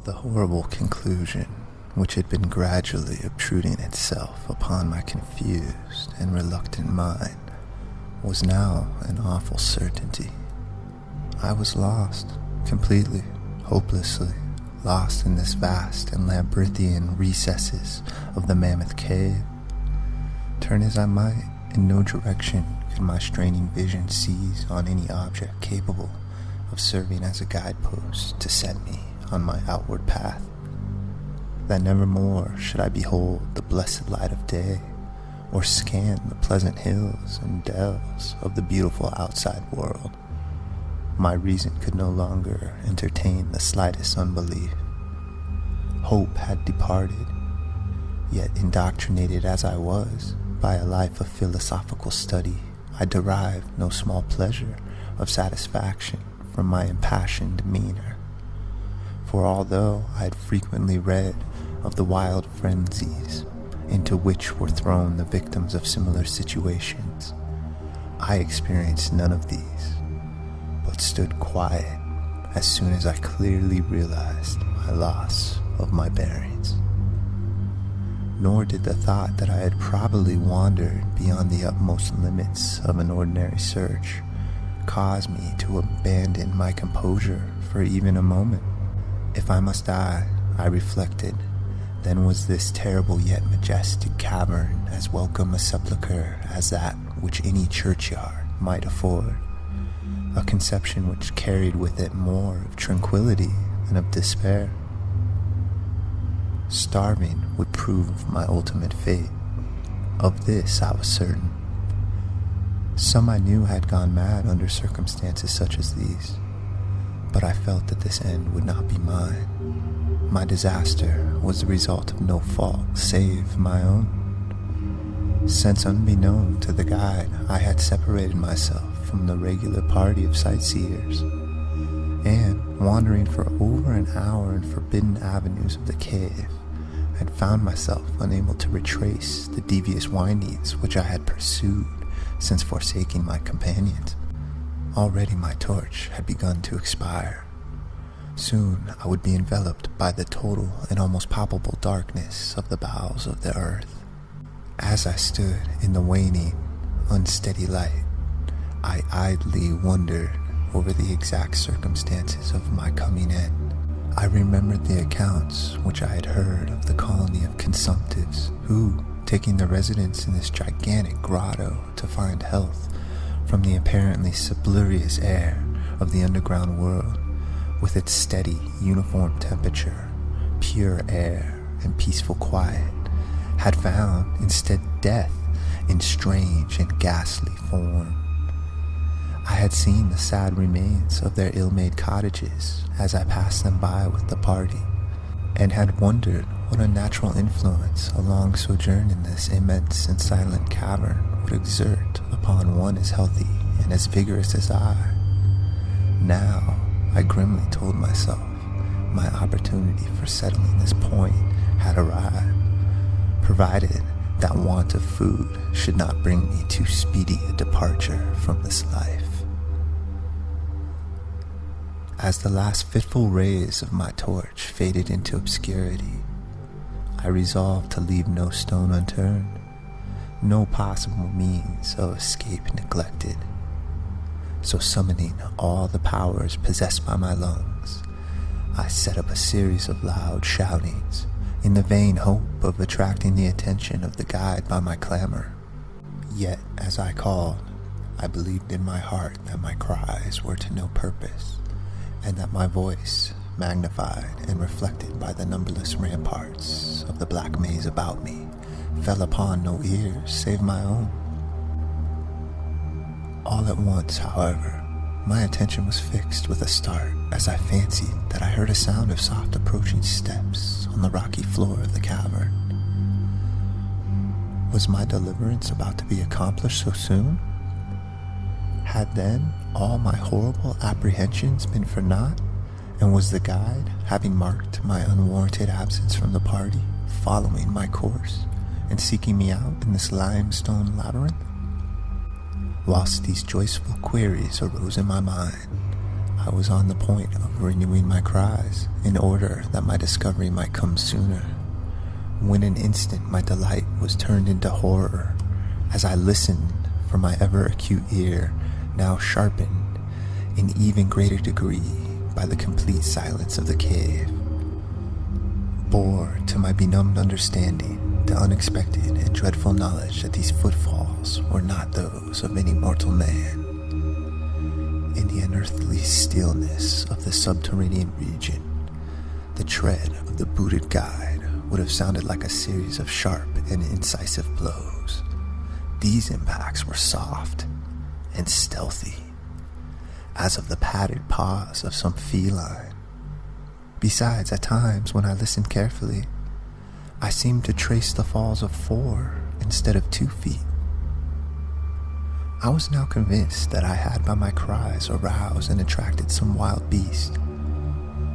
The horrible conclusion, which had been gradually obtruding itself upon my confused and reluctant mind, was now an awful certainty. I was lost, completely, hopelessly, lost in this vast and labyrinthian recesses of the Mammoth Cave. Turn as I might, in no direction could my straining vision seize on any object capable of serving as a guidepost to set me on my outward path. That never more should I behold the blessed light of day, or scan the pleasant hills and dells of the beautiful outside world. My reason could no longer entertain the slightest unbelief. Hope had departed, yet indoctrinated as I was by a life of philosophical study, I derived no small pleasure of satisfaction from my impassioned demeanor. For although I had frequently read of the wild frenzies into which were thrown the victims of similar situations, I experienced none of these, but stood quiet as soon as I clearly realized my loss of my bearings. Nor did the thought that I had probably wandered beyond the utmost limits of an ordinary search cause me to abandon my composure for even a moment. If I must die, I reflected, then was this terrible yet majestic cavern as welcome a sepulchre as that which any churchyard might afford, a conception which carried with it more of tranquility than of despair. Starving would prove my ultimate fate. Of this I was certain. Some I knew had gone mad under circumstances such as these, but I felt that this end would not be mine. My disaster was the result of no fault save my own. Since unbeknown to the guide, I had separated myself from the regular party of sightseers, and, wandering for over an hour in forbidden avenues of the cave, had found myself unable to retrace the devious windings which I had pursued since forsaking my companions. Already my torch had begun to expire. Soon I would be enveloped by the total and almost palpable darkness of the bowels of the earth. As I stood in the waning, unsteady light, I idly wondered over the exact circumstances of my coming end. I remembered the accounts which I had heard of the colony of consumptives who, taking their residence in this gigantic grotto to find health from the apparently salubrious air of the underground world, with its steady, uniform temperature, pure air, and peaceful quiet, had found instead death in strange and ghastly form. I had seen the sad remains of their ill-made cottages as I passed them by with the party, and had wondered what unnatural influence a long sojourn in this immense and silent cavern would exert upon one as healthy and as vigorous as I. Now, I grimly told myself, my opportunity for settling this point had arrived, provided that want of food should not bring me too speedy a departure from this life. As the last fitful rays of my torch faded into obscurity, I resolved to leave no stone unturned, no possible means of escape neglected. So summoning all the powers possessed by my lungs, I set up a series of loud shoutings in the vain hope of attracting the attention of the guide by my clamor. Yet, as I called, I believed in my heart that my cries were to no purpose, and that my voice, magnified and reflected by the numberless ramparts of the black maze about me, fell upon no ears save my own. All at once, however, my attention was fixed with a start as I fancied that I heard a sound of soft approaching steps on the rocky floor of the cavern. Was my deliverance about to be accomplished so soon? Had then all my horrible apprehensions been for naught, and was the guide, having marked my unwarranted absence from the party, following my course and seeking me out in this limestone labyrinth? Whilst these joyful queries arose in my mind, I was on the point of renewing my cries in order that my discovery might come sooner, when in an instant my delight was turned into horror as I listened for my ever-acute ear, now sharpened in even greater degree by the complete silence of the cave, bore to my benumbed understanding the unexpected and dreadful knowledge that these footfalls were not those of any mortal man. In the unearthly stillness of the subterranean region, the tread of the booted guide would have sounded like a series of sharp and incisive blows. These impacts were soft and stealthy, as of the padded paws of some feline. Besides, at times, when I listened carefully, I seemed to trace the falls of 4 instead of 2 feet. I was now convinced that I had by my cries aroused and attracted some wild beast,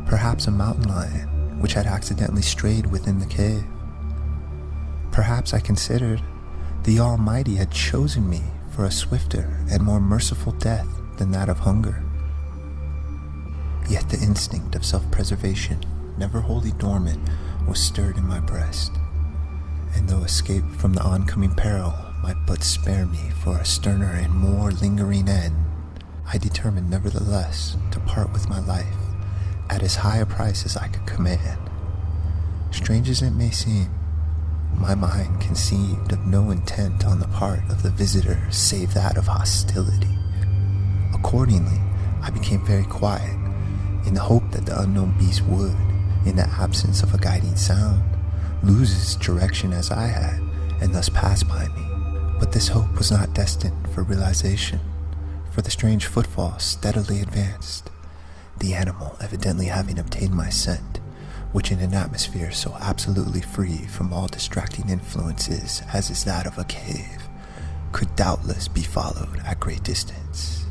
perhaps a mountain lion which had accidentally strayed within the cave. Perhaps I considered the Almighty had chosen me for a swifter and more merciful death than that of hunger. Yet the instinct of self-preservation, never wholly dormant, was stirred in my breast, and though escape from the oncoming peril might but spare me for a sterner and more lingering end, I determined nevertheless to part with my life at as high a price as I could command. Strange as it may seem, my mind conceived of no intent on the part of the visitor save that of hostility. Accordingly, I became very quiet, in the hope that the unknown beast would, in the absence of a guiding sound, lose its direction as I had, and thus pass by me. But this hope was not destined for realization, for the strange footfall steadily advanced, the animal evidently having obtained my scent, which in an atmosphere so absolutely free from all distracting influences as is that of a cave, could doubtless be followed at great distance.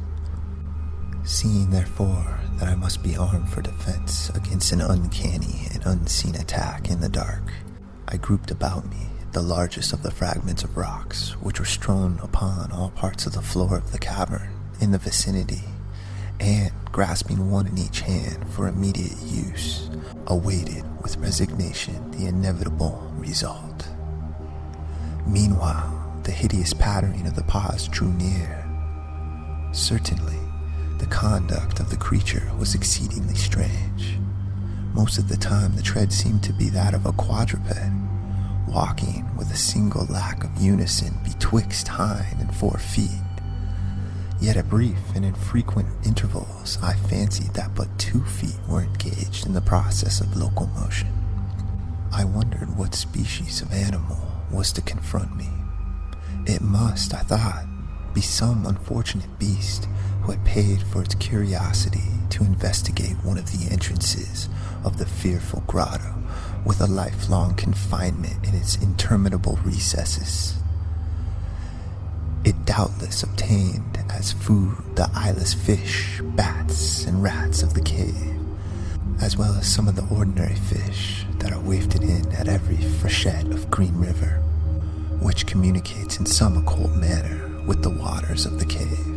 Seeing, therefore, that I must be armed for defense against an uncanny and unseen attack in the dark, I grouped about me the largest of the fragments of rocks which were strewn upon all parts of the floor of the cavern in the vicinity, and, grasping one in each hand for immediate use, awaited with resignation the inevitable result. Meanwhile, the hideous pattering of the paws drew near. Certainly, the conduct of the creature was exceedingly strange. Most of the time the tread seemed to be that of a quadruped, walking with a single lack of unison betwixt hind and 4 feet. Yet at brief and infrequent intervals I fancied that but 2 feet were engaged in the process of locomotion. I wondered what species of animal was to confront me. It must, I thought, be some unfortunate beast who had paid for its curiosity to investigate one of the entrances of the fearful grotto with a lifelong confinement in its interminable recesses. It doubtless obtained as food the eyeless fish, bats, and rats of the cave, as well as some of the ordinary fish that are wafted in at every freshet of Green River, which communicates in some occult manner with the waters of the cave.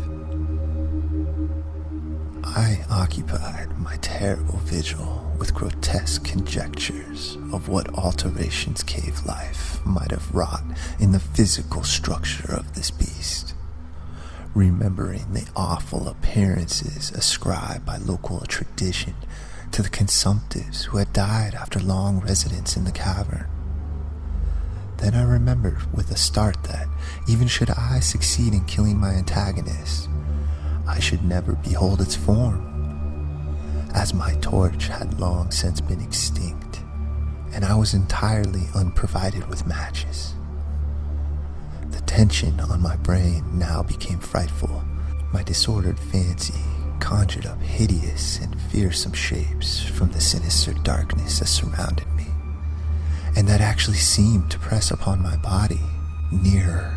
I occupied my terrible vigil with grotesque conjectures of what alterations cave life might have wrought in the physical structure of this beast, remembering the awful appearances ascribed by local tradition to the consumptives who had died after long residence in the cavern. Then I remembered with a start that, even should I succeed in killing my antagonist, I should never behold its form, as my torch had long since been extinct, and I was entirely unprovided with matches. The tension on my brain now became frightful. My disordered fancy conjured up hideous and fearsome shapes from the sinister darkness that surrounded me, and that actually seemed to press upon my body. Nearer,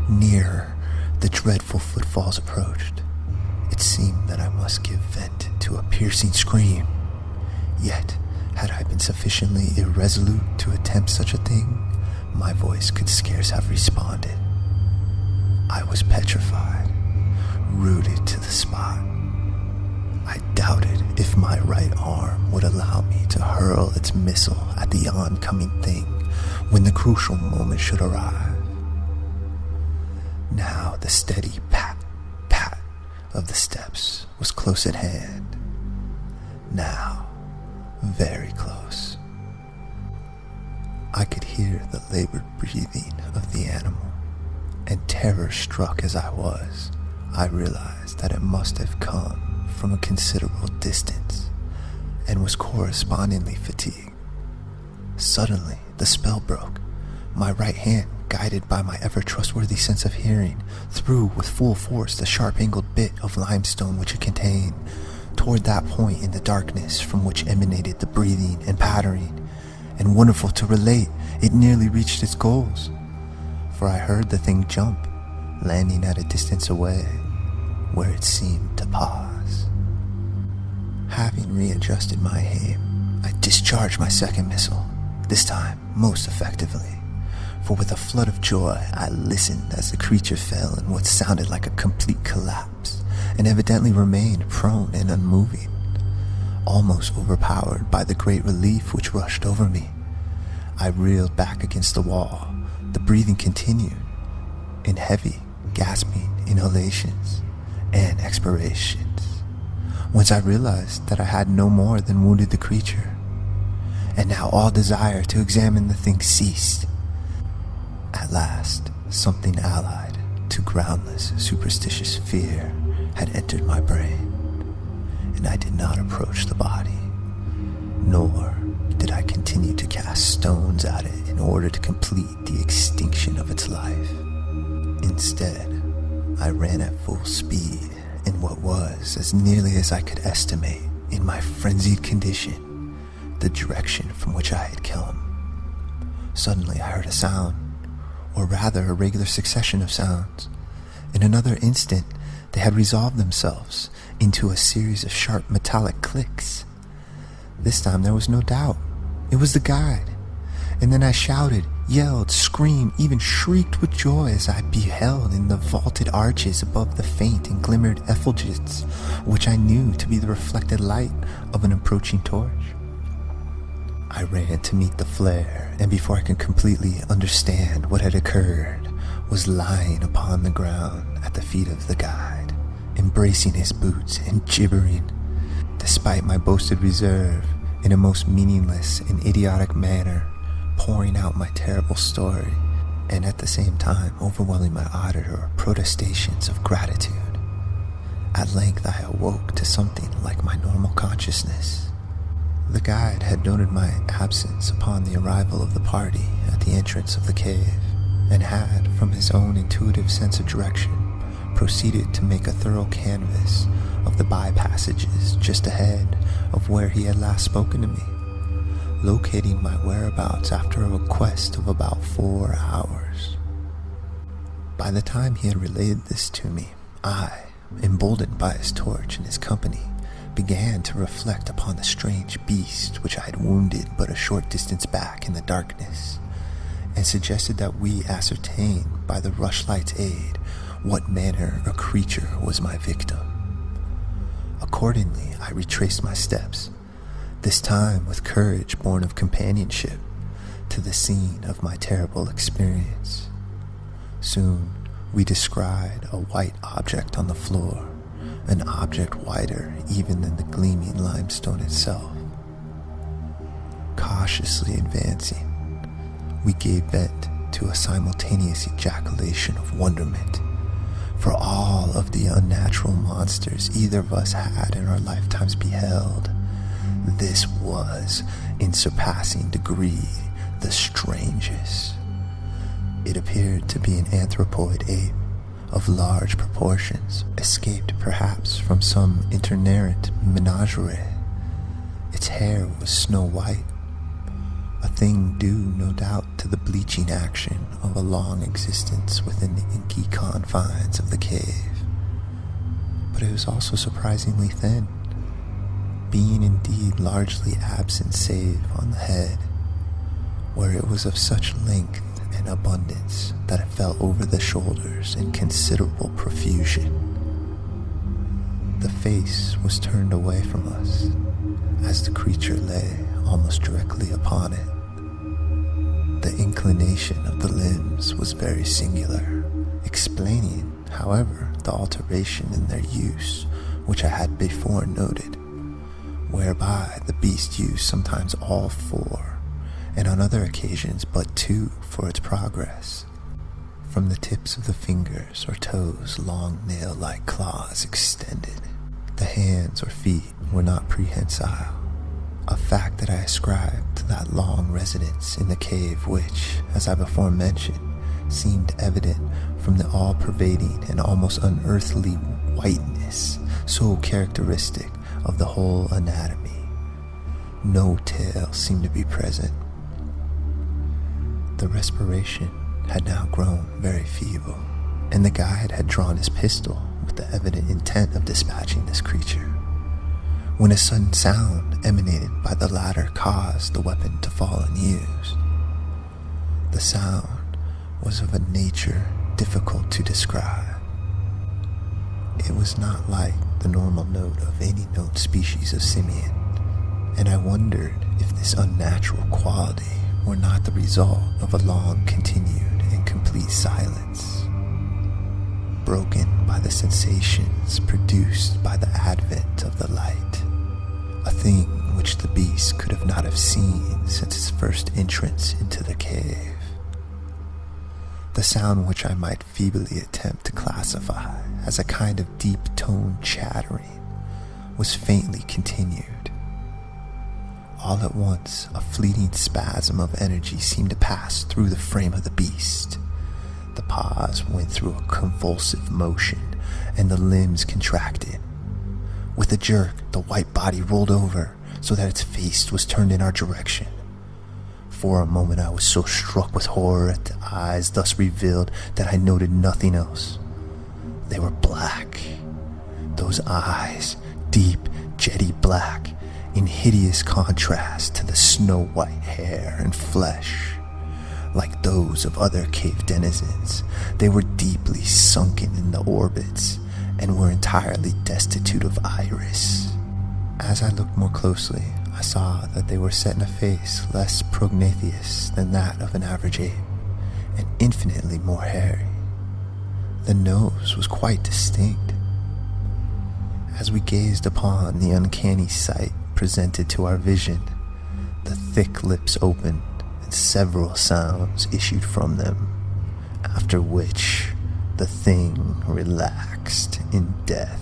nearer, the dreadful footfalls approached. It seemed that I must give vent to a piercing scream. Yet, had I been sufficiently irresolute to attempt such a thing, my voice could scarce have responded. I was petrified, rooted to the spot. I doubted if my right arm would allow me to hurl its missile at the oncoming thing when the crucial moment should arrive. Now the steady pat, pat of the steps was close at hand. Now, very close. I could hear the labored breathing of the animal, and terror-struck as I was, I realized that it must have come from a considerable distance and was correspondingly fatigued. Suddenly, the spell broke. My right hand, guided by my ever-trustworthy sense of hearing, threw with full force the sharp-angled bit of limestone which it contained toward that point in the darkness from which emanated the breathing and pattering, and wonderful to relate, it nearly reached its goals, for I heard the thing jump, landing at a distance away, where it seemed to pause. Having readjusted my aim, I discharged my second missile, this time most effectively, for with a flood of joy I listened as the creature fell in what sounded like a complete collapse, and evidently remained prone and unmoving, almost overpowered by the great relief which rushed over me. I reeled back against the wall. The breathing continued in heavy, gasping inhalations and expirations, whence I realized that I had no more than wounded the creature, and now all desire to examine the thing ceased. At last, something allied to groundless, superstitious fear had entered my brain, and I did not approach the body, nor did I continue to cast stones at it in order to complete the extinction of its life. Instead, I ran at full speed in what was, as nearly as I could estimate in my frenzied condition, the direction from which I had come. Suddenly I heard a sound, or rather a regular succession of sounds. In another instant, they had resolved themselves into a series of sharp metallic clicks. This time there was no doubt. It was the guide. And then I shouted, yelled, screamed, even shrieked with joy as I beheld in the vaulted arches above the faint and glimmered effulgence, which I knew to be the reflected light of an approaching torch. I ran to meet the flare, and before I could completely understand what had occurred, was lying upon the ground at the feet of the guide, embracing his boots and gibbering, despite my boasted reserve, in a most meaningless and idiotic manner, pouring out my terrible story, and at the same time overwhelming my auditor with protestations of gratitude. At length I awoke to something like my normal consciousness. The guide had noted my absence upon the arrival of the party at the entrance of the cave, and had, from his own intuitive sense of direction, proceeded to make a thorough canvass of the by-passages just ahead of where he had last spoken to me, locating my whereabouts after a quest of about 4 hours. By the time he had relayed this to me, I, emboldened by his torch and his company, began to reflect upon the strange beast which I had wounded but a short distance back in the darkness, and suggested that we ascertain by the rushlight's aid what manner or creature was my victim. Accordingly, I retraced my steps, this time with courage born of companionship, to the scene of my terrible experience. Soon, we descried a white object on the floor, an object whiter even than the gleaming limestone itself. Cautiously advancing, we gave vent to a simultaneous ejaculation of wonderment, for all of the unnatural monsters either of us had in our lifetimes beheld, this was, in surpassing degree, the strangest. It appeared to be an anthropoid ape of large proportions, escaped perhaps from some itinerant menagerie. Its hair was snow white, a thing due no doubt to the bleaching action of a long existence within the inky confines of the cave. But it was also surprisingly thin, being indeed largely absent save on the head, where it was of such length and abundance that it fell over the shoulders in considerable profusion. The face was turned away from us as the creature lay almost directly upon it. The inclination of the limbs was very singular, explaining, however, the alteration in their use which I had before noted, whereby the beast used sometimes all four, and on other occasions but two for its progress. From the tips of the fingers or toes, long nail-like claws extended. The hands or feet were not prehensile, a fact that I ascribed to that long residence in the cave which, as I before mentioned, seemed evident from the all-pervading and almost unearthly whiteness so characteristic of the whole anatomy. No tail seemed to be present. The respiration had now grown very feeble, and the guide had drawn his pistol with the evident intent of dispatching this creature, when a sudden sound emanated by the latter caused the weapon to fall unused. The sound was of a nature difficult to describe. It was not like the normal note of any known species of simian, and I wondered if this unnatural quality were not the result of a long continued and complete silence, broken by the sensations produced by the advent of the light, a thing which the beast could not have seen since its first entrance into the cave. The sound, which I might feebly attempt to classify as a kind of deep-toned chattering, was faintly continued. All at once, a fleeting spasm of energy seemed to pass through the frame of the beast. The paws went through a convulsive motion, and the limbs contracted. With a jerk, the white body rolled over so that its face was turned in our direction. For a moment I was so struck with horror at the eyes thus revealed that I noted nothing else. They were black. Those eyes, deep, jetty black, in hideous contrast to the snow-white hair and flesh. Like those of other cave denizens, they were deeply sunken in the orbits and were entirely destitute of iris. As I looked more closely, I saw that they were set in a face less prognathous than that of an average ape, and infinitely more hairy. The nose was quite distinct. As we gazed upon the uncanny sight presented to our vision, the thick lips opened and several sounds issued from them, after which the thing relaxed in death.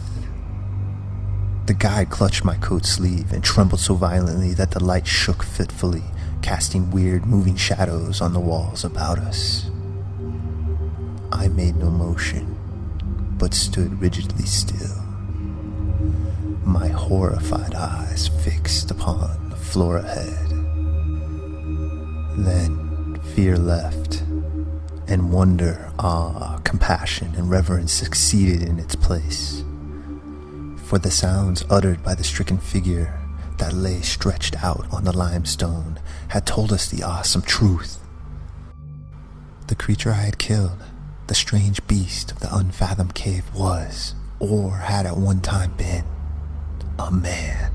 The guide clutched my coat sleeve and trembled so violently that the light shook fitfully, casting weird moving shadows on the walls about us. I made no motion, but stood rigidly still, my horrified eyes fixed upon the floor ahead. Then fear left, and wonder, awe, compassion, and reverence succeeded in its place. For the sounds uttered by the stricken figure that lay stretched out on the limestone had told us the awesome truth. The creature I had killed, the strange beast of the unfathomed cave, was, or had at one time been, a man.